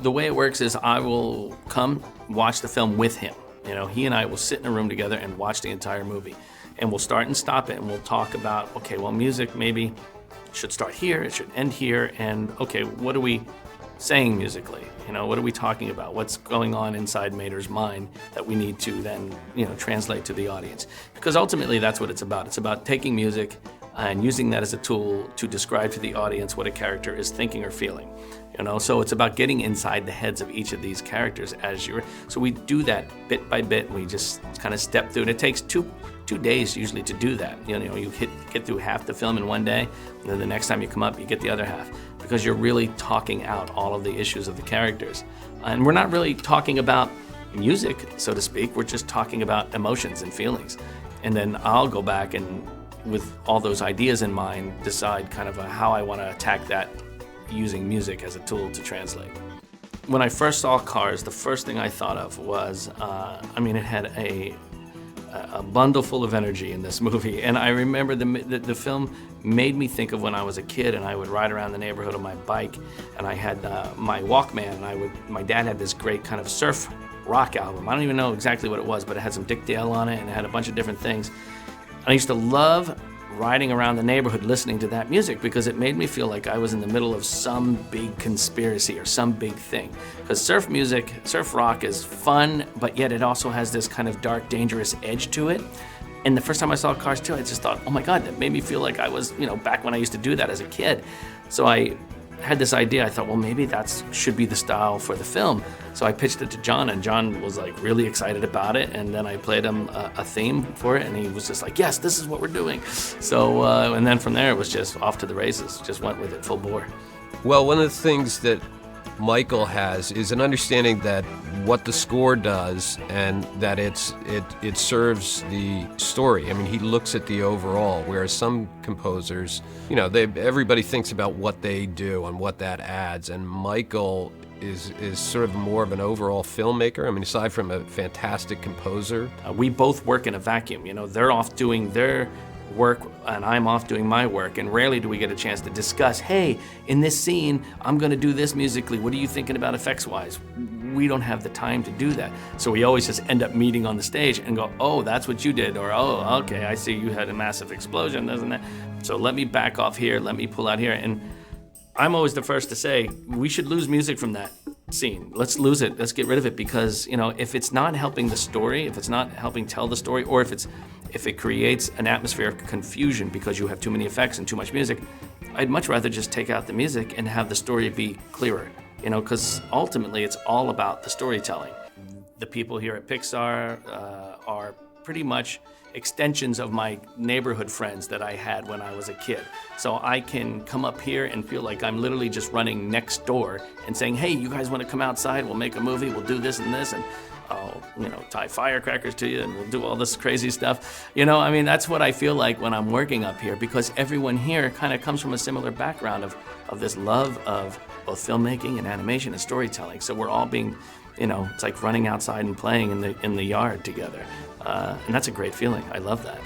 The way it works is I will come watch the film with him. You know, he and I will sit in a room together and watch the entire movie. And we'll start and stop it, and we'll talk about, okay, well, music maybe should start here, it should end here, and okay, what are we saying musically? You know, what are we talking about? What's going on inside Mader's mind that we need to then, you know, translate to the audience? Because ultimately that's what it's about. It's about taking music and using that as a tool to describe to the audience what a character is thinking or feeling. You know, so it's about getting inside the heads of each of these characters so we do that bit by bit. We just kind of step through, and it takes two days usually to do that. You know, you get through half the film in one day, and then the next time you come up, you get the other half, because you're really talking out all of the issues of the characters. And we're not really talking about music, so to speak. We're just talking about emotions and feelings. And then I'll go back and, with all those ideas in mind, decide kind of how I want to attack that using music as a tool to translate. When I first saw Cars, the first thing I thought of was, it had a bundle full of energy in this movie. And I remember the film made me think of when I was a kid and I would ride around the neighborhood on my bike, and I had my Walkman, and my dad had this great kind of surf rock album. I don't even know exactly what it was, but it had some Dick Dale on it, and it had a bunch of different things. And I used to love riding around the neighborhood listening to that music, because it made me feel like I was in the middle of some big conspiracy or some big thing. Because surf music, surf rock is fun, but yet it also has this kind of dark, dangerous edge to it. And the first time I saw Cars 2, I just thought, oh my God, that made me feel like I was, back when I used to do that as a kid. So I had this idea. I thought, well, maybe that should be the style for the film. So I pitched it to John, and John was like really excited about it. And then I played him a theme for it, and he was just like, yes, this is what we're doing. So, and then from there, it was just off to the races. Just went with it full bore. Well, one of the things that Michael has is an understanding that what the score does, and that it serves the story. I mean, he looks at the overall, whereas some composers, everybody thinks about what they do and what that adds, and Michael is sort of more of an overall filmmaker. I mean, aside from a fantastic composer. We both work in a vacuum. They're off doing their work and I'm off doing my work, and rarely do we get a chance to discuss, hey, in this scene, I'm gonna do this musically. What are you thinking about effects-wise? We don't have the time to do that. So we always just end up meeting on the stage and go, oh, that's what you did, or oh, okay, I see you had a massive explosion, doesn't it? So let me back off here, let me pull out here. And I'm always the first to say, we should lose music from that scene. Let's lose it, let's get rid of it, because if it's not helping the story, if it's not helping tell the story, or if it creates an atmosphere of confusion because you have too many effects and too much music, I'd much rather just take out the music and have the story be clearer, because ultimately it's all about the storytelling. The people here at Pixar are pretty much extensions of my neighborhood friends that I had when I was a kid. So I can come up here and feel like I'm literally just running next door and saying, hey, you guys want to come outside? We'll make a movie, we'll do this and this, and I'll, tie firecrackers to you, and we'll do all this crazy stuff. That's what I feel like when I'm working up here, because everyone here kind of comes from a similar background of this love of both filmmaking and animation and storytelling. So we're all being, it's like running outside and playing in the yard together. And that's a great feeling. I love that.